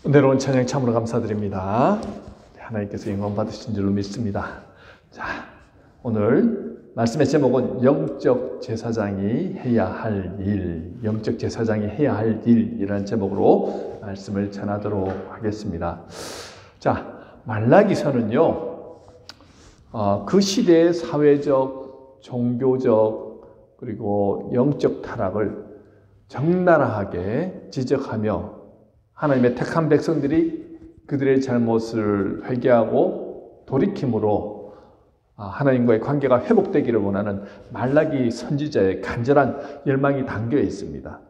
은혜로운 찬양 참으로 감사드립니다. 하나님께서 영광 받으신 줄로 믿습니다. 자, 오늘 말씀의 제목은 영적 제사장이 해야 할 일, 영적 제사장이 해야 할 일이라는 제목으로 말씀을 전하도록 하겠습니다. 자, 말라기서는요, 그 시대의 사회적, 종교적, 그리고 영적 타락을 적나라하게 지적하며 하나님의 택한 백성들이 그들의 잘못을 회개하고 돌이킴으로 하나님과의 관계가 회복되기를 원하는 말라기 선지자의 간절한 열망이 담겨 있습니다.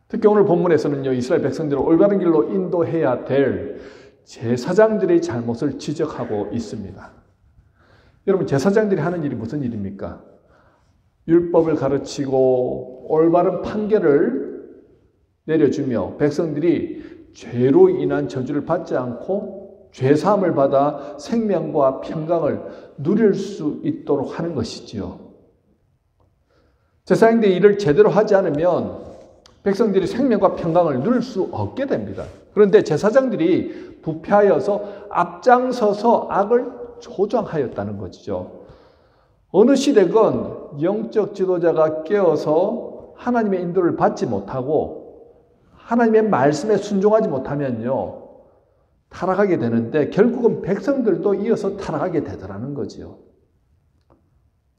특히 오늘 본문에서는요, 이스라엘 백성들을 올바른 길로 인도해야 될 제사장들의 잘못을 지적하고 있습니다. 여러분, 제사장들이 하는 일이 무슨 일입니까? 율법을 가르치고 올바른 판결을 내려주며 백성들이 죄로 인한 저주를 받지 않고 죄사함을 받아 생명과 평강을 누릴 수 있도록 하는 것이지요. 제사장들이 이를 제대로 하지 않으면 백성들이 생명과 평강을 누릴 수 없게 됩니다. 그런데 제사장들이 부패하여서 앞장서서 악을 조장하였다는 것이죠. 어느 시대건 영적 지도자가 깨어서 하나님의 인도를 받지 못하고 하나님의 말씀에 순종하지 못하면요, 타락하게 되는데 결국은 백성들도 이어서 타락하게 되더라는 거지요.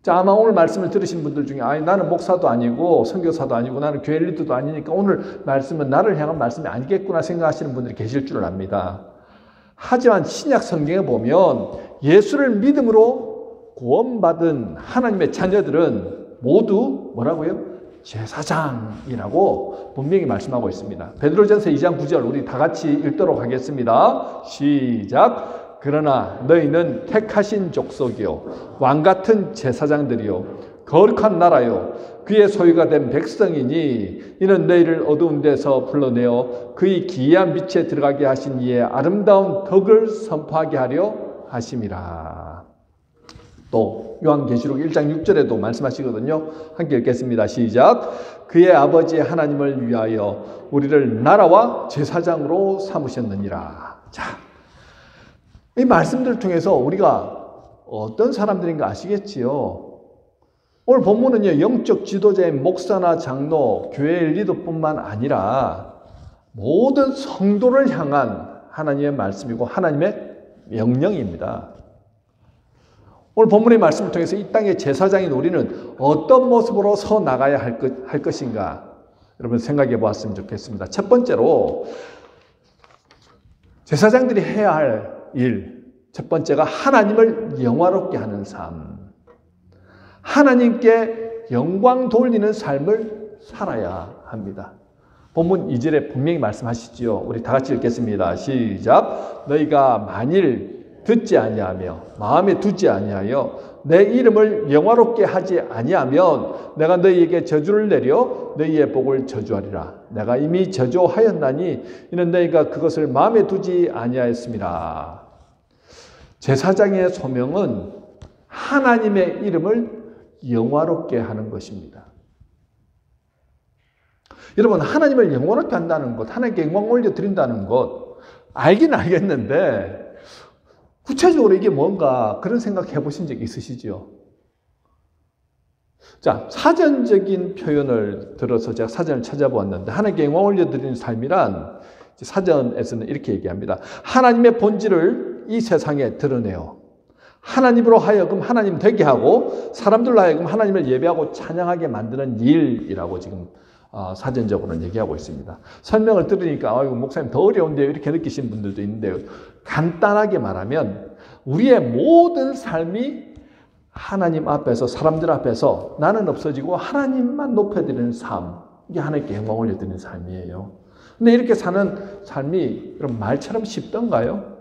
자, 아마 오늘 말씀을 들으신 분들 중에 나는 목사도 아니고 선교사도 아니고 나는 교회 리더도 아니니까 오늘 말씀은 나를 향한 말씀이 아니겠구나 생각하시는 분들이 계실 줄 압니다. 하지만 신약 성경에 보면 예수를 믿음으로 구원받은 하나님의 자녀들은 모두 뭐라고요? 제사장이라고 분명히 말씀하고 있습니다. 베드로전서 2장 9절 우리 다 같이 읽도록 하겠습니다. 시작. 그러나 너희는 택하신 족속이요 왕같은 제사장들이요 거룩한 나라요 그의 소유가 된 백성이니 이는 너희를 어두운 데서 불러내어 그의 기이한 빛에 들어가게 하신 이의 아름다운 덕을 선포하게 하려 하심이라. 또 요한계시록 1장 6절에도 말씀하시거든요. 함께 읽겠습니다. 시작. 그의 아버지 하나님을 위하여 우리를 나라와 제사장으로 삼으셨느니라. 자, 이 말씀들을 통해서 우리가 어떤 사람들인가 아시겠지요? 오늘 본문은요, 영적 지도자의 목사나 장로, 교회 리더뿐만 아니라 모든 성도를 향한 하나님의 말씀이고 하나님의 명령입니다. 오늘 본문의 말씀을 통해서 이 땅의 제사장인 우리는 어떤 모습으로 서 나가야 할 것인가? 여러분 생각해 보았으면 좋겠습니다. 첫 번째로 제사장들이 해야 할 일, 첫 번째가 하나님을 영화롭게 하는 삶. 하나님께 영광 돌리는 삶을 살아야 합니다. 본문 2절에 분명히 말씀하시지요. 우리 다 같이 읽겠습니다. 시작. 너희가 만일 듣지 아니하며 마음에 두지 아니하여 내 이름을 영화롭게 하지 아니하면 내가 너희에게 저주를 내려 너희의 복을 저주하리라. 내가 이미 저주하였나니 이는 너희가 그것을 마음에 두지 아니하였습니다. 제사장의 소명은 하나님의 이름을 영화롭게 하는 것입니다. 여러분, 하나님을 영화롭게 한다는 것, 하나님께 영광 올려드린다는 것 알긴 알겠는데 구체적으로 이게 뭔가 그런 생각 해보신 적 있으시죠? 자, 사전적인 표현을 들어서 제가 사전을 찾아보았는데 하나님께 영광 올려드리는 삶이란 사전에서는 이렇게 얘기합니다. 하나님의 본질을 이 세상에 드러내요. 하나님으로 하여금 하나님 되게 하고 사람들로 하여금 하나님을 예배하고 찬양하게 만드는 일이라고 지금 사전적으로는 얘기하고 있습니다. 설명을 들으니까 목사님 더 어려운데요 이렇게 느끼시는 분들도 있는데요. 간단하게 말하면 우리의 모든 삶이 하나님 앞에서 사람들 앞에서 나는 없어지고 하나님만 높여드리는 삶, 이게 하나님께 영광 올려드리는 삶이에요. 근데 이렇게 사는 삶이 여러분 말처럼 쉽던가요?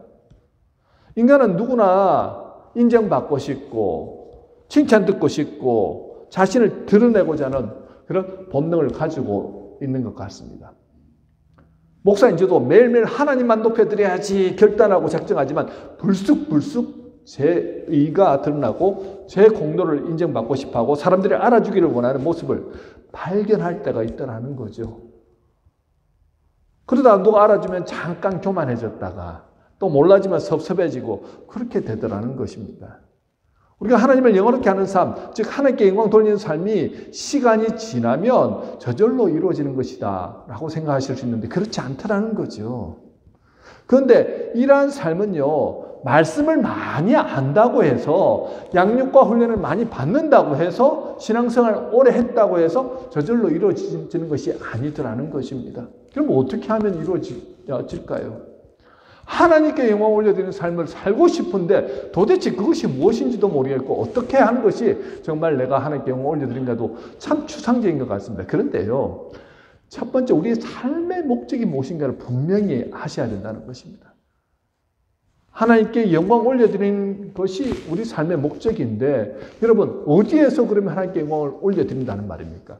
인간은 누구나 인정받고 싶고 칭찬 듣고 싶고 자신을 드러내고자 하는 그런 본능을 가지고 있는 것 같습니다. 목사인 저도 매일매일 하나님만 높여드려야지 결단하고 작정하지만 불쑥불쑥 제 의가 드러나고 제 공로를 인정받고 싶어하고 사람들이 알아주기를 원하는 모습을 발견할 때가 있다는 거죠. 그러다 누가 알아주면 잠깐 교만해졌다가 또 몰라지면 섭섭해지고 그렇게 되더라는 것입니다. 우리가 하나님을 영원하게 하는 삶, 즉 하나님께 영광 돌리는 삶이 시간이 지나면 저절로 이루어지는 것이다 라고 생각하실 수 있는데 그렇지 않다라는 거죠. 그런데 이러한 삶은요, 말씀을 많이 안다고 해서 양육과 훈련을 많이 받는다고 해서 신앙생활을 오래 했다고 해서 저절로 이루어지는 것이 아니더라는 것입니다. 그럼 어떻게 하면 이루어질까요? 하나님께 영광 올려드리는 삶을 살고 싶은데 도대체 그것이 무엇인지도 모르겠고 어떻게 하는 것이 정말 내가 하나님께 영광 올려드린가도 참 추상적인 것 같습니다. 그런데요, 첫 번째 우리의 삶의 목적이 무엇인가를 분명히 하셔야 된다는 것입니다. 하나님께 영광 올려드리는 것이 우리 삶의 목적인데 여러분 어디에서 그러면 하나님께 영광을 올려드린다는 말입니까?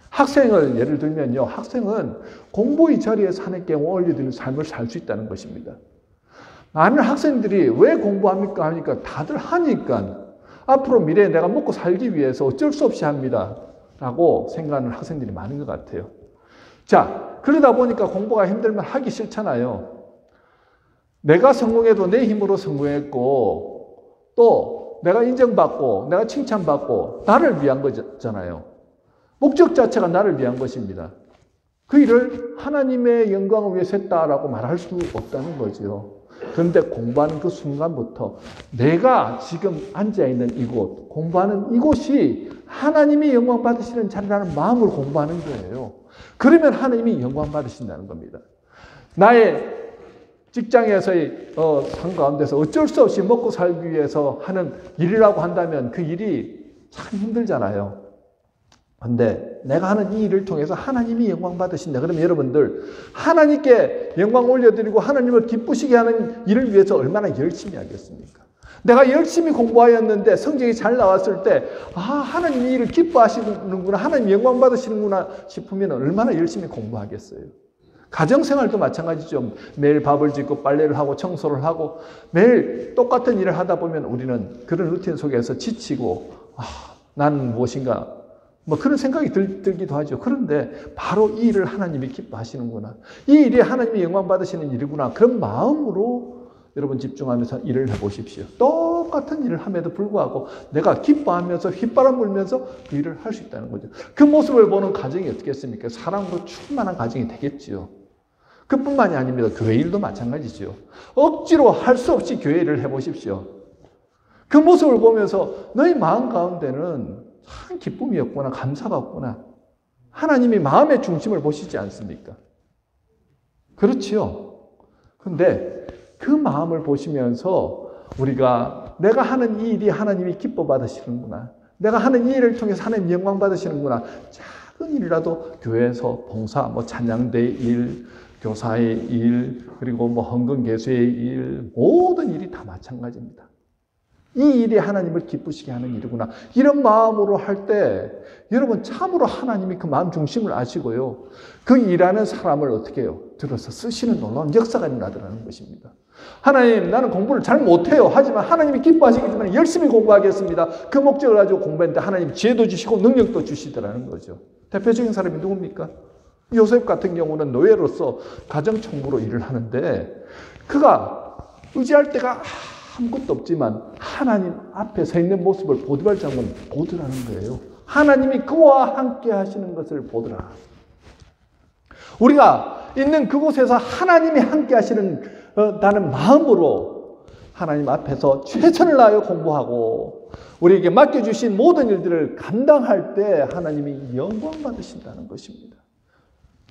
학생을 예를 들면요, 학생은 공부의 자리에서 하나님께 영광 올려드리는 삶을 살 수 있다는 것입니다. 많은 학생들이 왜 공부합니까? 하니까 다들 하니까 앞으로 미래에 내가 먹고 살기 위해서 어쩔 수 없이 합니다 라고 생각하는 학생들이 많은 것 같아요. 자, 그러다 보니까 공부가 힘들면 하기 싫잖아요. 내가 성공해도 내 힘으로 성공했고 또 내가 인정받고 내가 칭찬받고 나를 위한 거잖아요. 목적 자체가 나를 위한 것입니다. 그 일을 하나님의 영광을 위해서 했다라고 말할 수 없다는 거죠. 그런데 공부하는 그 순간부터 내가 지금 앉아있는 이곳, 공부하는 이곳이 하나님이 영광 받으시는 자리라는 마음으로 공부하는 거예요. 그러면 하나님이 영광 받으신다는 겁니다. 나의 직장에서의 삶 가운데서 어쩔 수 없이 먹고 살기 위해서 하는 일이라고 한다면 그 일이 참 힘들잖아요. 그런데 내가 하는 이 일을 통해서 하나님이 영광 받으신다. 그러면 여러분들 하나님께 영광 올려드리고 하나님을 기쁘시게 하는 일을 위해서 얼마나 열심히 하겠습니까? 내가 열심히 공부하였는데 성적이 잘 나왔을 때 하나님이 이를 기뻐하시는구나, 하나님 영광 받으시는구나 싶으면 얼마나 열심히 공부하겠어요. 가정생활도 마찬가지죠. 매일 밥을 짓고 빨래를 하고 청소를 하고 매일 똑같은 일을 하다 보면 우리는 그런 루틴 속에서 지치고 나는 무엇인가 그런 생각이 들기도 하죠. 그런데 바로 이 일을 하나님이 기뻐하시는구나, 이 일이 하나님이 영광 받으시는 일이구나, 그런 마음으로 여러분 집중하면서 일을 해보십시오. 똑같은 일을 함에도 불구하고 내가 기뻐하면서 휘바람 불면서 그 일을 할 수 있다는 거죠. 그 모습을 보는 가정이 어떻겠습니까? 사랑으로 충만한 가정이 되겠지요. 그뿐만이 아닙니다. 교회 일도 마찬가지죠. 억지로 할 수 없이 교회 일을 해보십시오. 그 모습을 보면서 너희 마음 가운데는 참 기쁨이 없구나, 감사가 없구나. 하나님이 마음의 중심을 보시지 않습니까? 그렇지요. 그런데 그 마음을 보시면서 우리가 내가 하는 이 일이 하나님이 기뻐 받으시는구나, 내가 하는 이 일을 통해서 하나님 영광 받으시는구나, 작은 일이라도 교회에서 봉사, 찬양대 일, 교사의 일, 그리고 헌금 개수의 일, 모든 일이 다 마찬가지입니다. 이 일이 하나님을 기쁘시게 하는 일이구나, 이런 마음으로 할 때 여러분 참으로 하나님이 그 마음 중심을 아시고요, 그 일하는 사람을 어떻게 해요? 들어서 쓰시는 놀라운 역사가 일어나더라는 것입니다. 하나님, 나는 공부를 잘 못해요. 하지만 하나님이 기뻐하시기 때문에 열심히 공부하겠습니다. 그 목적을 가지고 공부했는데 하나님 지혜도 주시고 능력도 주시더라는 거죠. 대표적인 사람이 누굽니까? 요셉 같은 경우는 노예로서 가정총무로 일을 하는데 그가 의지할 때가 아무것도 없지만 하나님 앞에 서 있는 모습을 보디발 장군은 보더라는 거예요. 하나님이 그와 함께 하시는 것을 보더라. 우리가 있는 그곳에서 하나님이 함께 하시는 다는 마음으로 하나님 앞에서 최선을 다하여 공부하고 우리에게 맡겨주신 모든 일들을 감당할 때 하나님이 영광 받으신다는 것입니다.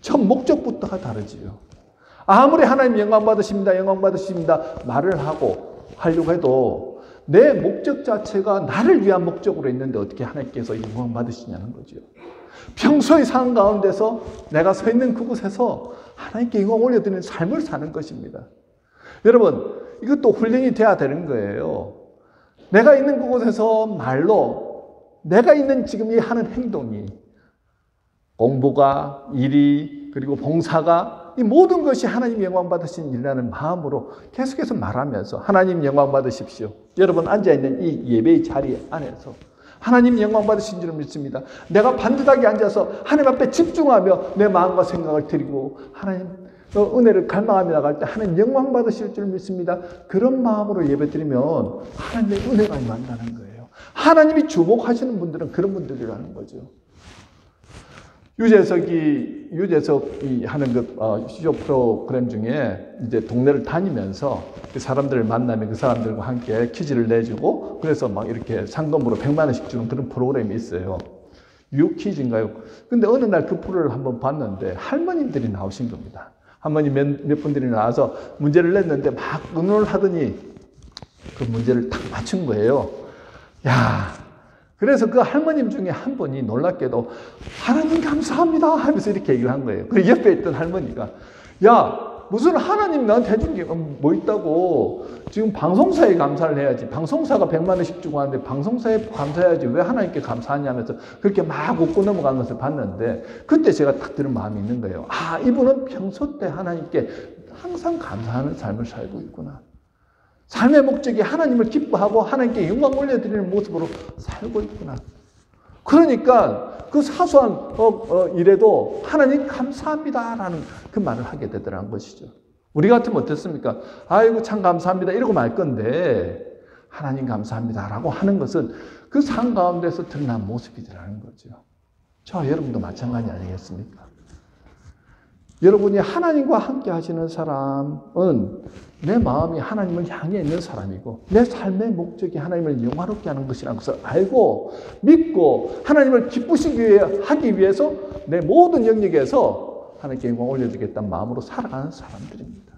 첫 목적부터가 다르지요. 아무리 하나님 영광 받으십니다, 영광 받으십니다 말을 하려고 해도 내 목적 자체가 나를 위한 목적으로 있는데 어떻게 하나님께서 영광 받으시냐는 거죠. 평소의 삶 가운데서 내가 서 있는 그곳에서 하나님께 영광 올려드리는 삶을 사는 것입니다. 여러분, 이것도 훈련이 돼야 되는 거예요. 내가 있는 그곳에서 말로 내가 있는 지금 이 하는 행동이, 공부가, 일이, 그리고 봉사가, 이 모든 것이 하나님 영광 받으신 일이라는 마음으로 계속해서 말하면서 하나님 영광 받으십시오. 여러분 앉아있는 이 예배의 자리 안에서 하나님 영광 받으신 줄 믿습니다. 내가 반듯하게 앉아서 하나님 앞에 집중하며 내 마음과 생각을 드리고 하나님 은혜를 갈망하며 나갈 때 하나님 영광 받으실 줄 믿습니다. 그런 마음으로 예배드리면 하나님의 은혜가 만나는 거예요. 하나님이 주목하시는 분들은 그런 분들이라는 거죠. 유재석이 하는 그 시조 프로그램 중에 이제 동네를 다니면서 그 사람들을 만나면 그 사람들과 함께 퀴즈를 내주고 그래서 막 이렇게 상금으로 100만 원씩 주는 그런 프로그램이 있어요. 유퀴즈인가요? 근데 어느 날 그 프로를 한번 봤는데 할머님들이 나오신 겁니다. 할머니 몇 분들이 나와서 문제를 냈는데 막 의논을 하더니 그 문제를 딱 맞춘 거예요. 야, 그래서 그 할머님 중에 한 분이 놀랍게도 하나님 감사합니다 하면서 이렇게 얘기를 한 거예요. 그 옆에 있던 할머니가 야, 무슨 하나님 나한테 해준 게 뭐 있다고. 지금 방송사에 감사를 해야지. 방송사가 100만 원씩 주고 하는데 방송사에 감사해야지. 왜 하나님께 감사하냐면서 그렇게 막 웃고 넘어간 것을 봤는데 그때 제가 딱 들은 마음이 있는 거예요. 아, 이분은 평소 때 하나님께 항상 감사하는 삶을 살고 있구나. 삶의 목적이 하나님을 기뻐하고 하나님께 영광 올려드리는 모습으로 살고 있구나. 그러니까 그 사소한 일에도 하나님 감사합니다라는 그 말을 하게 되더라는 것이죠. 우리 같으면 어떻습니까? 아이고 참 감사합니다 이러고 말 건데 하나님 감사합니다라고 하는 것은 그 삶 가운데서 드러난 모습이라는 거죠. 저와 여러분도 마찬가지 아니겠습니까? 여러분이 하나님과 함께 하시는 사람은 내 마음이 하나님을 향해 있는 사람이고 내 삶의 목적이 하나님을 영화롭게 하는 것이라는 것을 알고 믿고 하나님을 기쁘시게 하기 위해서 내 모든 영역에서 하나님께 영광 올려드리겠다는 마음으로 살아가는 사람들입니다.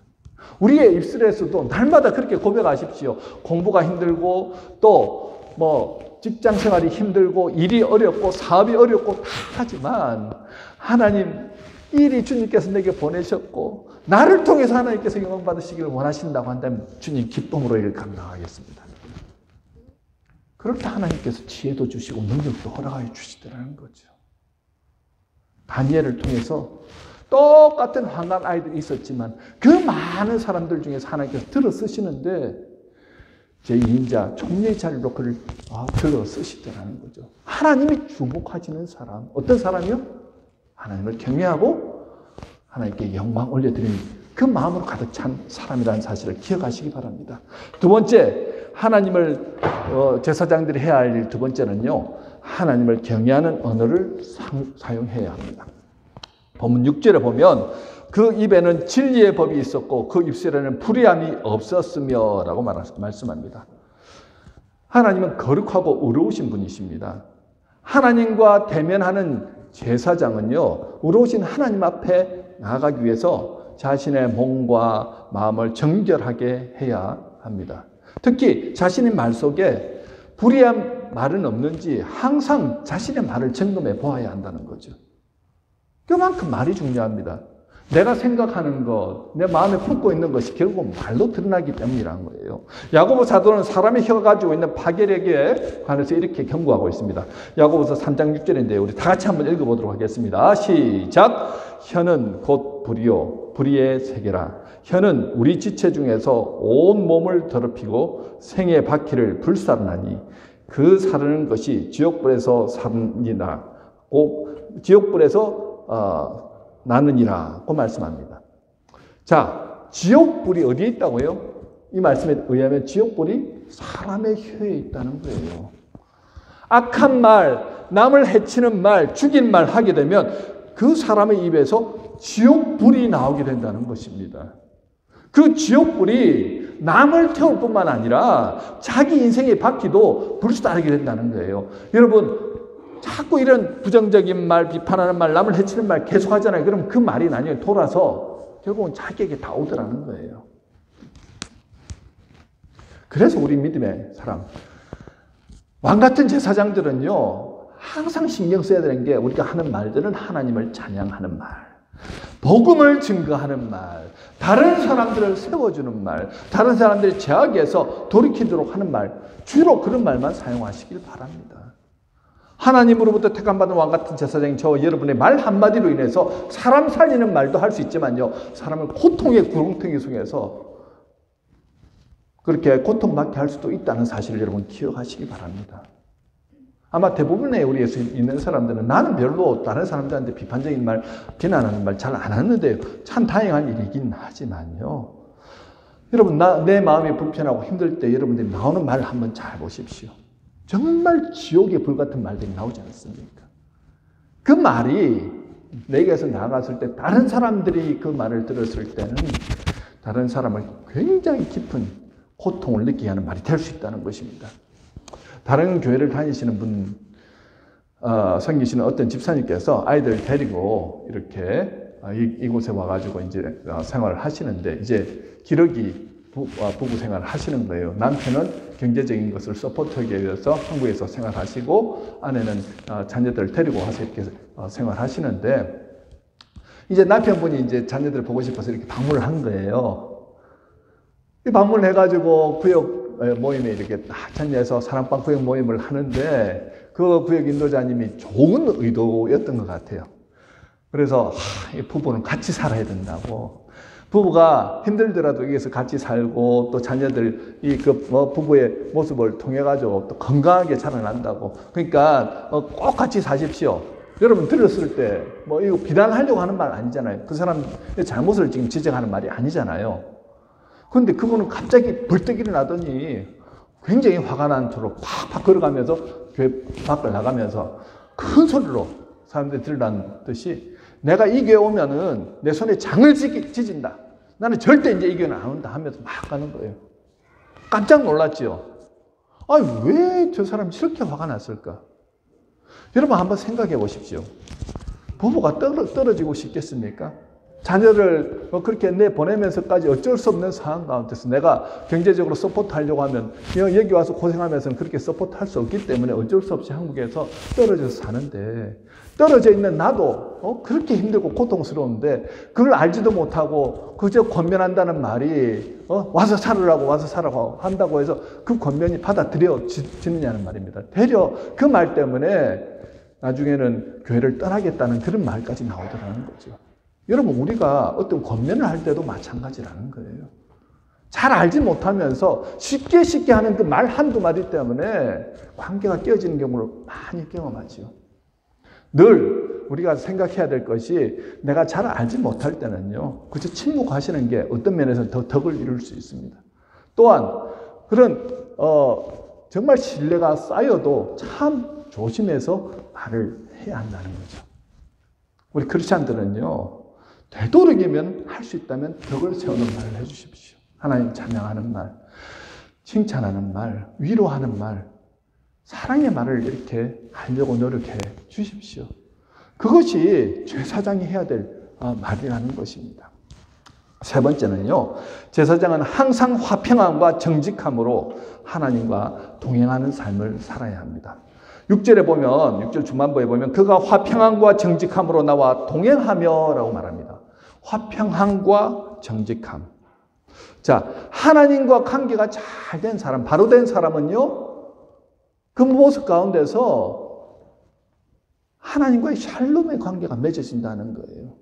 우리의 입술에서도 날마다 그렇게 고백하십시오. 공부가 힘들고 또 직장 생활이 힘들고 일이 어렵고 사업이 어렵고 다 하지만 하나님 일이 주님께서 내게 보내셨고 나를 통해서 하나님께서 영광 받으시기를 원하신다고 한다면 주님 기쁨으로 이를 감당하겠습니다. 그럴 때 하나님께서 지혜도 주시고 능력도 허락하여 주시더라는 거죠. 다니엘을 통해서 똑같은 환난 아이들이 있었지만 그 많은 사람들 중에서 하나님께서 들어 쓰시는데 제2인자 총리의 자리로 그를 들어 쓰시더라는 거죠. 하나님이 주목하시는 사람, 어떤 사람이요? 하나님을 경외하고 하나님께 영광 올려드리는 그 마음으로 가득 찬 사람이라는 사실을 기억하시기 바랍니다. 두 번째, 하나님을 제사장들이 해야 할 일 두 번째는요. 하나님을 경외하는 언어를 사용해야 합니다. 본문 6절에 보면 그 입에는 진리의 법이 있었고 그 입술에는 불의함이 없었으며 라고 말씀합니다. 하나님은 거룩하고 의로우신 분이십니다. 하나님과 대면하는 제사장은요, 의로우신 하나님 앞에 나아가기 위해서 자신의 몸과 마음을 정결하게 해야 합니다. 특히 자신의 말 속에 불의한 말은 없는지 항상 자신의 말을 점검해 보아야 한다는 거죠. 그만큼 말이 중요합니다. 내가 생각하는 것, 내 마음에 품고 있는 것이 결국 말로 드러나기 때문이라는 거예요. 야고보 사도는 사람의 혀가 가지고 있는 파괴력에 관해서 이렇게 경고하고 있습니다. 야고보서 3장 6절인데요. 우리 다 같이 한번 읽어보도록 하겠습니다. 시작! 혀는 곧 불이요 불의의 세계라. 혀는 우리 지체 중에서 온 몸을 더럽히고 생의 바퀴를 불사르나니 그 사르는 것이 지옥불에서 사느니라. 지옥불에서 나느니라고 말씀합니다. 자, 지옥불이 어디에 있다고요? 이 말씀에 의하면 지옥불이 사람의 혀에 있다는 거예요. 악한 말, 남을 해치는 말, 죽인 말 하게 되면 그 사람의 입에서 지옥불이 나오게 된다는 것입니다. 그 지옥불이 남을 태울 뿐만 아니라 자기 인생의 바퀴도 불사르게 된다는 거예요. 여러분, 자꾸 이런 부정적인 말, 비판하는 말, 남을 해치는 말 계속 하잖아요. 그럼 그 말이 나중에 돌아서 결국은 자기에게 다 오더라는 거예요. 그래서 우리 믿음의 사람, 왕같은 제사장들은요, 항상 신경 써야 되는 게 우리가 하는 말들은 하나님을 찬양하는 말, 복음을 증거하는 말, 다른 사람들을 세워주는 말, 다른 사람들의 죄악에서 돌이키도록 하는 말, 주로 그런 말만 사용하시길 바랍니다. 하나님으로부터 택함받은 왕같은 제사장인 저와 여러분의 말 한마디로 인해서 사람 살리는 말도 할 수 있지만요, 사람을 고통의 구렁텅이 속에서 그렇게 고통받게 할 수도 있다는 사실을 여러분 기억하시기 바랍니다. 아마 대부분의 우리 예수 있는 사람들은 나는 별로 다른 사람들한테 비판적인 말, 비난하는 말 잘 안 하는데 참 다행한 일이긴 하지만요. 여러분, 내 마음이 불편하고 힘들 때 여러분들이 나오는 말을 한번 잘 보십시오. 정말 지옥의 불 같은 말들이 나오지 않습니까? 그 말이 내게서 나갔을 때 다른 사람들이 그 말을 들었을 때는 다른 사람을 굉장히 깊은 고통을 느끼게 하는 말이 될 수 있다는 것입니다. 다른 교회를 다니시는 분, 섬기시는 어떤 집사님께서 아이들 데리고 이렇게 이곳에 와가지고 이제 생활을 하시는데, 이제 기러기 부부 생활을 하시는 거예요. 남편은 경제적인 것을 서포트하기 위해서 한국에서 생활하시고, 아내는 자녀들을 데리고 와서 이렇게 생활하시는데, 이제 남편분이 이제 자녀들을 보고 싶어서 이렇게 방문을 한 거예요. 이 방문을 해가지고 구역 모임에 이렇게 참여해서 사랑방 구역 모임을 하는데, 그 구역 인도자님이 좋은 의도였던 것 같아요. 그래서 이 부부는 같이 살아야 된다고. 부부가 힘들더라도 여기서 같이 살고 또 자녀들 부부의 모습을 통해 가지고 또 건강하게 자라난다고. 그러니까 꼭 같이 사십시오. 여러분 들었을 때 이거 비난하려고 하는 말 아니잖아요. 그 사람의 잘못을 지금 지적하는 말이 아니잖아요. 그런데 그분은 갑자기 벌떡 일어나더니 굉장히 화가 난 채로 팍팍 걸어가면서 교회 밖을 나가면서 큰 소리로 사람들이 들으라는 듯이, 내가 이 교회 오면은 내 손에 장을 지진다. 나는 절대 이제 이 교회는 안 온다 하면서 막 가는 거예요. 깜짝 놀랐지요. 왜 저 사람이 저렇게 화가 났을까? 여러분 한번 생각해 보십시오. 부부가 떨어지고 싶겠습니까? 자녀를 그렇게 내보내면서까지 어쩔 수 없는 상황 가운데서 내가 경제적으로 서포트 하려고 하면 여기 와서 고생하면서는 그렇게 서포트 할 수 없기 때문에 어쩔 수 없이 한국에서 떨어져서 사는데, 떨어져 있는 나도 그렇게 힘들고 고통스러운데 그걸 알지도 못하고 그저 권면한다는 말이 와서 살으라고 한다고 해서 그 권면이 받아들여지느냐는 말입니다. 되려 그 말 때문에 나중에는 교회를 떠나겠다는 그런 말까지 나오더라는 거죠. 여러분, 우리가 어떤 권면을 할 때도 마찬가지라는 거예요. 잘 알지 못하면서 쉽게 하는 그 말 한두 마디 때문에 관계가 깨어지는 경우를 많이 경험하죠. 늘 우리가 생각해야 될 것이, 내가 잘 알지 못할 때는요, 그저 침묵하시는 게 어떤 면에서 더 덕을 이룰 수 있습니다. 또한 그런 정말 신뢰가 쌓여도 참 조심해서 말을 해야 한다는 거죠. 우리 크리스찬들은요, 되도록이면 할 수 있다면 덕을 세우는 말을 해주십시오. 하나님 찬양하는 말, 칭찬하는 말, 위로하는 말, 사랑의 말을 이렇게 하려고 노력해 주십시오. 그것이 제사장이 해야 될 말이라는 것입니다. 세 번째는요, 제사장은 항상 화평함과 정직함으로 하나님과 동행하는 삶을 살아야 합니다. 6절에 보면, 6절 중반부에 보면 그가 화평함과 정직함으로 나와 동행하며 라고 말합니다. 화평함과 정직함. 자, 하나님과 관계가 잘 된 사람, 바로 된 사람은요, 그 모습 가운데서 하나님과의 샬롬의 관계가 맺어진다는 거예요.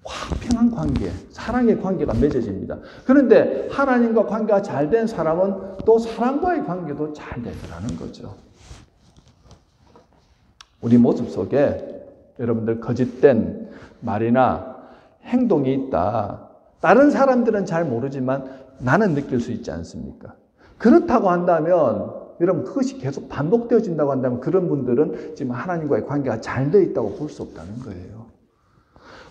화평한 관계, 사랑의 관계가 맺어집니다. 그런데 하나님과 관계가 잘 된 사람은 또 사람과의 관계도 잘 되더라는 거죠. 우리 모습 속에 여러분들 거짓된 말이나 행동이 있다. 다른 사람들은 잘 모르지만 나는 느낄 수 있지 않습니까? 그렇다고 한다면, 여러분 그것이 계속 반복되어진다고 한다면 그런 분들은 지금 하나님과의 관계가 잘 되어 있다고 볼 수 없다는 거예요.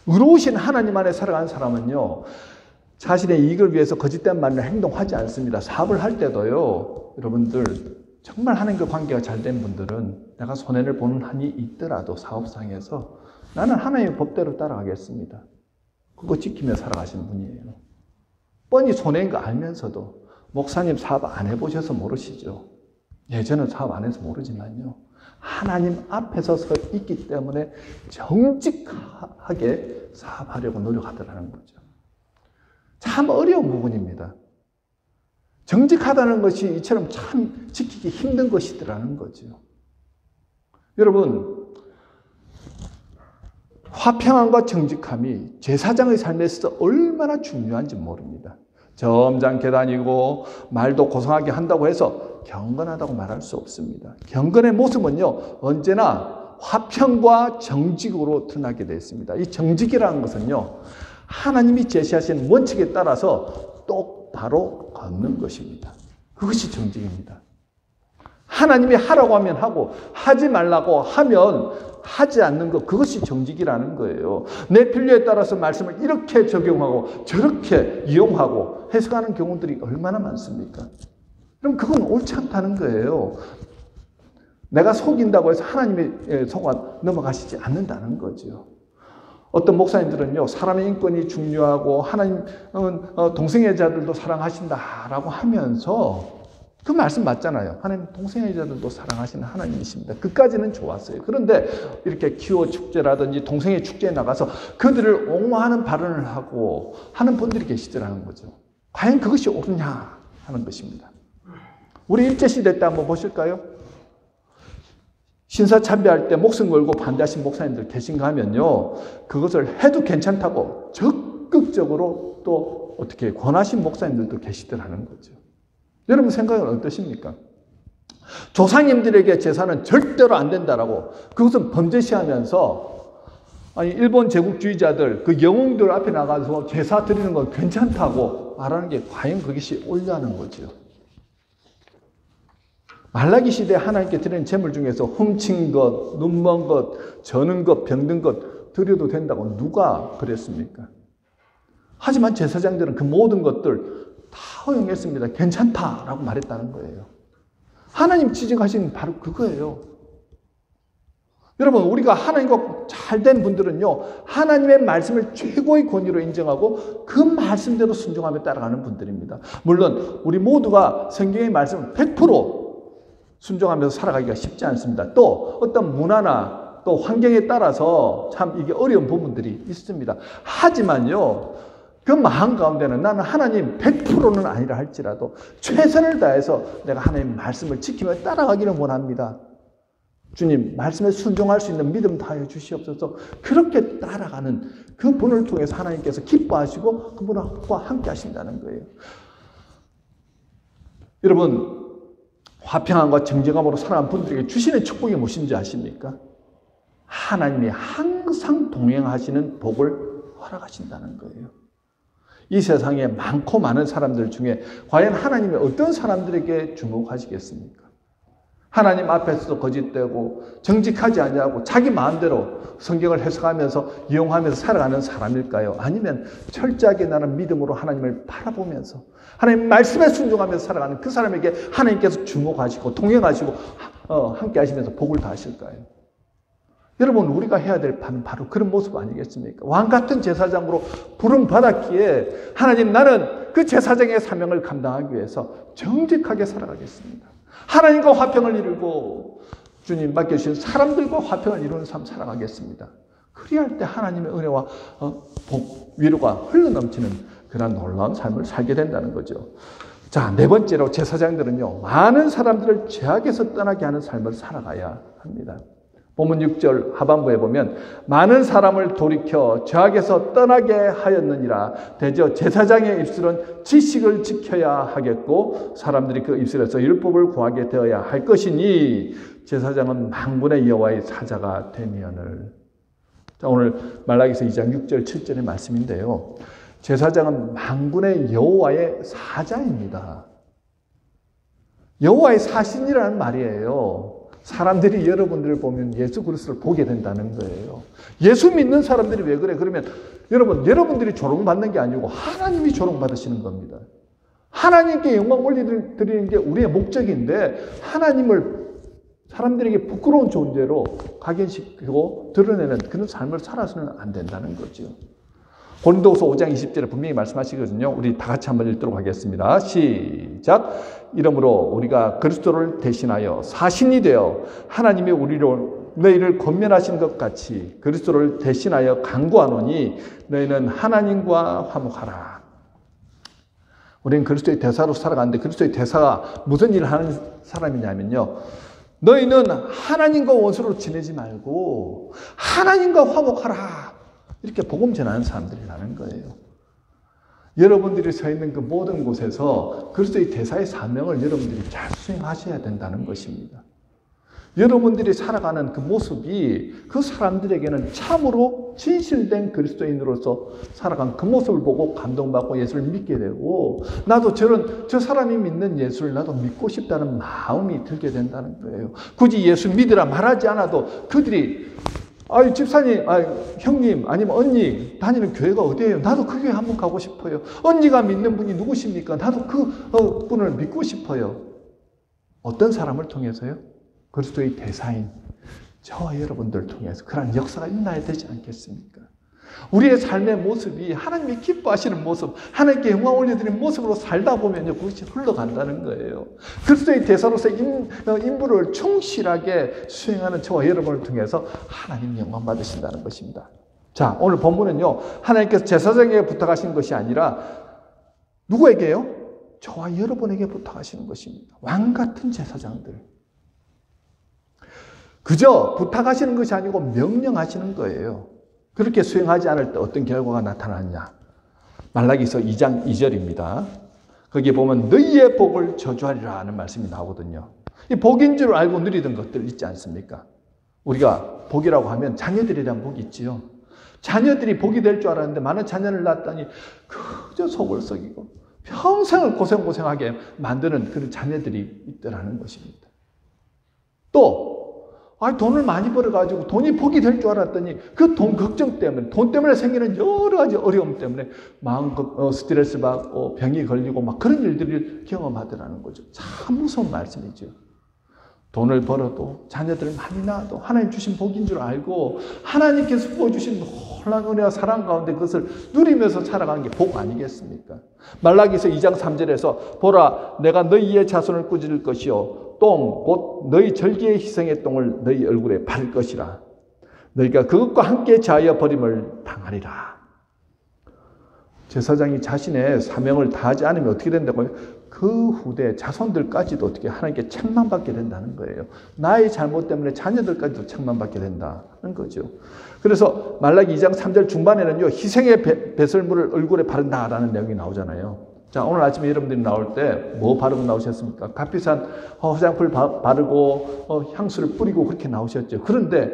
의로우신 하나님 안에 살아가는 사람은요, 자신의 이익을 위해서 거짓된 말을 행동하지 않습니다. 사업을 할 때도요, 여러분들 정말 하나님과 관계가 잘 된 분들은 내가 손해를 보는 한이 있더라도 사업상에서 나는 하나님의 법대로 따라가겠습니다. 그거 지키며 살아가시는 분이에요. 뻔히 손해인 거 알면서도, 목사님 사업 안 해보셔서 모르시죠. 저는 사업 안 해서 모르지만요, 하나님 앞에서 서 있기 때문에 정직하게 사업하려고 노력하더라는 거죠. 참 어려운 부분입니다. 정직하다는 것이 이처럼 참 지키기 힘든 것이더라는 거죠. 여러분, 화평함과 정직함이 제사장의 삶에 있어서 얼마나 중요한지 모릅니다. 점잖게 다니고 말도 고상하게 한다고 해서 경건하다고 말할 수 없습니다. 경건의 모습은요, 언제나 화평과 정직으로 드러나게 되어 있습니다. 이 정직이라는 것은요, 하나님이 제시하신 원칙에 따라서 똑바로 걷는 것입니다. 그것이 정직입니다. 하나님이 하라고 하면 하고, 하지 말라고 하면 하지 않는 것, 그것이 정직이라는 거예요. 내 필요에 따라서 말씀을 이렇게 적용하고 저렇게 이용하고 해석하는 경우들이 얼마나 많습니까? 그럼 그건 옳지 않다는 거예요. 내가 속인다고 해서 하나님의 속아 넘어가시지 않는다는 거죠. 어떤 목사님들은요, 사람의 인권이 중요하고 하나님은 동성애 자들도 사랑하신다라고 하면서, 그 말씀 맞잖아요. 하나님 동성애 자들도 사랑하시는 하나님이십니다. 그까지는 좋았어요. 그런데 이렇게 퀴어 축제라든지 동성애 축제에 나가서 그들을 옹호하는 발언을 하고 하는 분들이 계시더라는 거죠. 과연 그것이 옳으냐 하는 것입니다. 우리 일제시대 때 한번 보실까요? 신사참배할 때 목숨 걸고 반대하신 목사님들 계신가 하면요, 그것을 해도 괜찮다고 적극적으로 또 어떻게 권하신 목사님들도 계시더라는 거죠. 여러분 생각은 어떠십니까? 조상님들에게 제사는 절대로 안 된다라고, 그것은 범죄시하면서, 아니 일본 제국주의자들 그 영웅들 앞에 나가서 제사 드리는 건 괜찮다고 말하는 게 과연 그것이 옳냐는 거죠. 말라기 시대에 하나님께 드리는 제물 중에서 훔친 것, 눈먼 것, 저는 것, 병든 것 드려도 된다고 누가 그랬습니까? 하지만 제사장들은 그 모든 것들 다 허용했습니다. 괜찮다라고 말했다는 거예요. 하나님 지적하신 바로 그거예요. 여러분, 우리가 하나님과 잘된 분들은요, 하나님의 말씀을 최고의 권위로 인정하고 그 말씀대로 순종하며 따라가는 분들입니다. 물론 우리 모두가 성경의 말씀을 100% 순종하면서 살아가기가 쉽지 않습니다. 또 어떤 문화나 또 환경에 따라서 참 이게 어려운 부분들이 있습니다. 하지만요, 그 마음 가운데는 나는 하나님 100%는 아니라 할지라도 최선을 다해서 내가 하나님 말씀을 지키며 따라가기를 원합니다. 주님, 말씀에 순종할 수 있는 믿음 다해 주시옵소서. 그렇게 따라가는 그 분을 통해서 하나님께서 기뻐하시고 그분과 함께 하신다는 거예요. 여러분, 화평함과 정직함으로 살아가는 분들에게 주시는 축복이 무엇인지 아십니까? 하나님이 항상 동행하시는 복을 허락하신다는 거예요. 이 세상에 많고 많은 사람들 중에 과연 하나님이 어떤 사람들에게 주목하시겠습니까? 하나님 앞에서도 거짓되고 정직하지 아니하고 자기 마음대로 성경을 해석하면서 이용하면서 살아가는 사람일까요? 아니면 철저하게 나는 믿음으로 하나님을 바라보면서 하나님 말씀에 순종하면서 살아가는 그 사람에게 하나님께서 주목하시고 동행하시고 함께 하시면서 복을 다하실까요? 여러분, 우리가 해야 될 바는 바로 그런 모습 아니겠습니까? 왕같은 제사장으로 부름받았기에 하나님, 나는 그 제사장의 사명을 감당하기 위해서 정직하게 살아가겠습니다. 하나님과 화평을 이루고 주님 맡겨주신 사람들과 화평을 이루는 삶 살아가겠습니다. 그리할 때 하나님의 은혜와 복, 위로가 흘러넘치는 그런 놀라운 삶을 살게 된다는 거죠. 자, 네 번째로 제사장들은요, 많은 사람들을 죄악에서 떠나게 하는 삶을 살아가야 합니다. 본문 6절 하반부에 보면 많은 사람을 돌이켜 죄악에서 떠나게 하였느니라. 대저 제사장의 입술은 지식을 지켜야 하겠고 사람들이 그 입술에서 율법을 구하게 되어야 할 것이니 제사장은 만군의 여호와의 사자가 되면을. 자, 오늘 말라기서 2장 6절 7절의 말씀인데요, 제사장은 만군의 여호와의 사자입니다. 여호와의 사신이라는 말이에요. 사람들이 여러분들을 보면 예수 그리스도를 보게 된다는 거예요. 예수 믿는 사람들이 왜 그래? 그러면 여러분들이 조롱받는 게 아니고 하나님이 조롱받으시는 겁니다. 하나님께 영광 올려드리는 게 우리의 목적인데 하나님을 사람들에게 부끄러운 존재로 각인시키고 드러내는 그런 삶을 살아서는 안 된다는 거죠. 고린도후서 5장 20절에 분명히 말씀하시거든요. 우리 다 같이 한번 읽도록 하겠습니다. 시작. 이러므로 우리가 그리스도를 대신하여 사신이 되어 하나님이 우리로 너희를 권면하신 것 같이 그리스도를 대신하여 간구하노니 너희는 하나님과 화목하라. 우리는 그리스도의 대사로 살아가는데 그리스도의 대사가 무슨 일을 하는 사람이냐면요, 너희는 하나님과 원수로 지내지 말고 하나님과 화목하라. 이렇게 복음 전하는 사람들이라는 거예요. 여러분들이 서 있는 그 모든 곳에서 그리스도의 대사의 사명을 여러분들이 잘 수행하셔야 된다는 것입니다. 여러분들이 살아가는 그 모습이 그 사람들에게는 참으로 진실된 그리스도인으로서 살아간 그 모습을 보고 감동받고 예수를 믿게 되고, 나도 저 사람이 믿는 예수를 나도 믿고 싶다는 마음이 들게 된다는 거예요. 굳이 예수 믿으라 말하지 않아도 그들이 집사님, 형님, 아니면 언니 다니는 교회가 어디예요? 나도 그 교회 한번 가고 싶어요. 언니가 믿는 분이 누구십니까? 나도 그 분을 믿고 싶어요. 어떤 사람을 통해서요? 그리스도의 대사인 저와 여러분들 통해서 그런 역사가 일어나야 되지 않겠습니까? 우리의 삶의 모습이 하나님이 기뻐하시는 모습, 하나님께 영광 올려드리는 모습으로 살다 보면요, 그것이 흘러간다는 거예요. 그리스도의 대사로서 임무를 충실하게 수행하는 저와 여러분을 통해서 하나님 영광 받으신다는 것입니다. 자, 오늘 본문은요, 하나님께서 제사장에게 부탁하신 것이 아니라 누구에게요? 저와 여러분에게 부탁하시는 것입니다. 왕 같은 제사장들. 그저 부탁하시는 것이 아니고 명령하시는 거예요. 그렇게 수행하지 않을 때 어떤 결과가 나타나느냐. 말라기서 2장 2절입니다. 거기에 보면 너희의 복을 저주하리라 하는 말씀이 나오거든요. 이 복인 줄 알고 누리던 것들 있지 않습니까? 우리가 복이라고 하면 자녀들에 대한 복이 있지요. 자녀들이 복이 될 줄 알았는데 많은 자녀를 낳았더니 그저 속을 썩이고 평생을 고생하게 만드는 그런 자녀들이 있더라는 것입니다. 또 돈을 많이 벌어가지고 돈이 복이 될 줄 알았더니 그 돈 걱정 때문에, 돈 때문에 생기는 여러 가지 어려움 때문에 마음 스트레스 받고 병이 걸리고 막 그런 일들을 경험하더라는 거죠. 참 무서운 말씀이죠. 돈을 벌어도 자녀들을 많이 낳아도 하나님 주신 복인 줄 알고 하나님께서 부어주신 놀라운 은혜와 사랑 가운데 그것을 누리면서 살아가는 게 복 아니겠습니까? 말라기서 2장 3절에서 보라 내가 너희의 자손을 꾸짖을 것이요 똥 곧 너희 절기의 희생의 똥을 너희 얼굴에 바를 것이라. 너희가 그것과 함께 자하여 버림을 당하리라. 제사장이 자신의 사명을 다하지 않으면 어떻게 된다고요? 그 후대 자손들까지도 어떻게 하나님께 책망받게 된다는 거예요. 나의 잘못 때문에 자녀들까지도 책망받게 된다는 거죠. 그래서 말라기 2장 3절 중반에는요, 희생의 배설물을 얼굴에 바른다라는 내용이 나오잖아요. 자, 오늘 아침에 여러분들이 나올 때 뭐 바르고 나오셨습니까? 값비싼 화장품 바르고 향수를 뿌리고 그렇게 나오셨죠. 그런데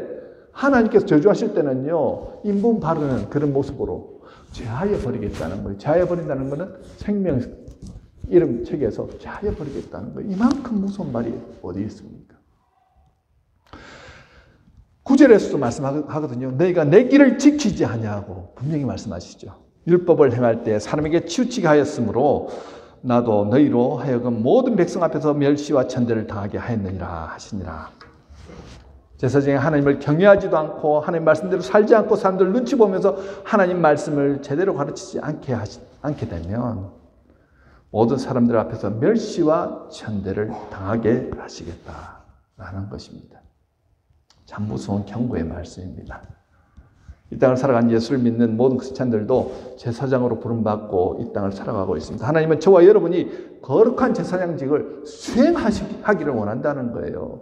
하나님께서 저주하실 때는요, 인분 바르는 그런 모습으로 제하여 버리겠다는 거예요. 제하여 버린다는 것은 생명 이름 책에서 제하여 버리겠다는 거예요. 이만큼 무서운 말이 어디 있습니까? 9절에서도 말씀하거든요. 너희가 내 길을 지키지 아니하고 분명히 말씀하시죠. 율법을 행할 때 사람에게 치우치게 하였으므로 나도 너희로 하여금 모든 백성 앞에서 멸시와 천대를 당하게 하였느니라 하시니라. 제사장이 하나님을 경외하지도 않고 하나님 말씀대로 살지 않고 사람들 눈치 보면서 하나님 말씀을 제대로 가르치지 않게 되면 모든 사람들 앞에서 멸시와 천대를 당하게 하시겠다라는 것입니다. 참 무서운 경고의 말씀입니다. 이 땅을 살아간 예수를 믿는 모든 크리스찬들도 제사장으로 부름받고 이 땅을 살아가고 있습니다. 하나님은 저와 여러분이 거룩한 제사장직을 수행하기를 원한다는 거예요.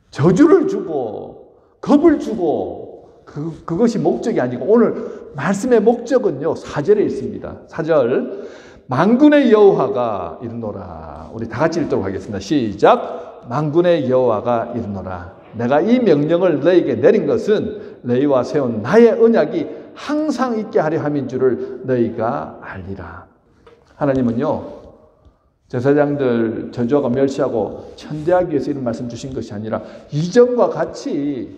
저주를 주고 겁을 주고 그것이 목적이 아니고 오늘 말씀의 목적은요 4절에 있습니다. 4절 만군의 여호와가 이르노라. 우리 다 같이 읽도록 하겠습니다. 시작. 만군의 여호와가 이르노라. 내가 이 명령을 너에게 내린 것은 너희와 세운 나의 언약이 항상 있게 하려 함인 줄을 너희가 알리라. 하나님은요 제사장들 저주하고 멸시하고 천대하기 위해서 이런 말씀 주신 것이 아니라 이전과 같이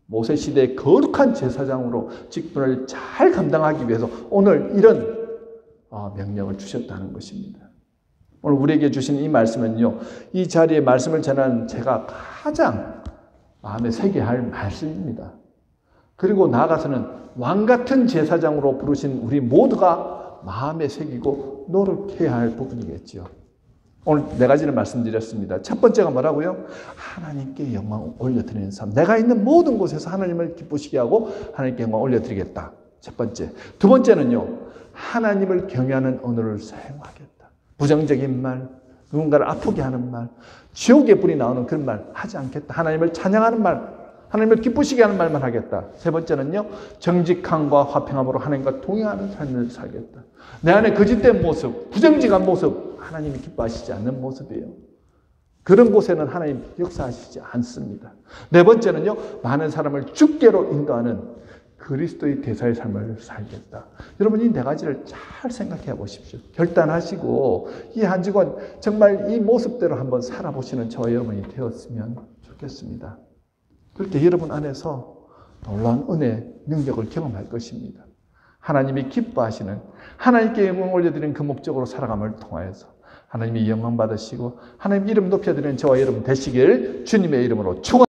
모세 시대의 거룩한 제사장으로 직분을 잘 감당하기 위해서 오늘 이런 명령을 주셨다는 것입니다. 오늘 우리에게 주신 이 말씀은요, 이 자리에 말씀을 전하는 제가 가장 마음에 새겨야 할 말씀입니다. 그리고 나아가서는 왕 같은 제사장으로 부르신 우리 모두가 마음에 새기고 노력해야 할 부분이겠죠. 오늘 4가지를 말씀드렸습니다. 첫 번째가 뭐라고요? 하나님께 영광 올려드리는 삶. 내가 있는 모든 곳에서 하나님을 기쁘시게 하고 하나님께 영광 올려드리겠다. 첫 번째. 두 번째는요, 하나님을 경외하는 언어를 사용하겠다. 부정적인 말, 누군가를 아프게 하는 말, 지옥의 불이 나오는 그런 말 하지 않겠다. 하나님을 찬양하는 말 하나님을 기쁘시게 하는 말만 하겠다. 세 번째는요, 정직함과 화평함으로 하나님과 동행하는 삶을 살겠다. 내 안에 거짓된 모습, 부정직한 모습, 하나님이 기뻐하시지 않는 모습이에요. 그런 곳에는 하나님 역사하시지 않습니다. 네 번째는요, 많은 사람을 주께로 인도하는 그리스도의 대사의 삶을 살겠다. 여러분, 이 네 가지를 잘 생각해 보십시오. 결단하시고 이 한 주간 정말 이 모습대로 한번 살아보시는 저와 여러분이 되었으면 좋겠습니다. 그렇게 여러분 안에서 놀라운 은혜, 능력을 경험할 것입니다. 하나님이 기뻐하시는, 하나님께 영광을 올려드리는 그 목적으로 살아감을 통하여서 하나님이 영광 받으시고 하나님 이름 높여드리는 저와 여러분 되시길 주님의 이름으로 축원합니다.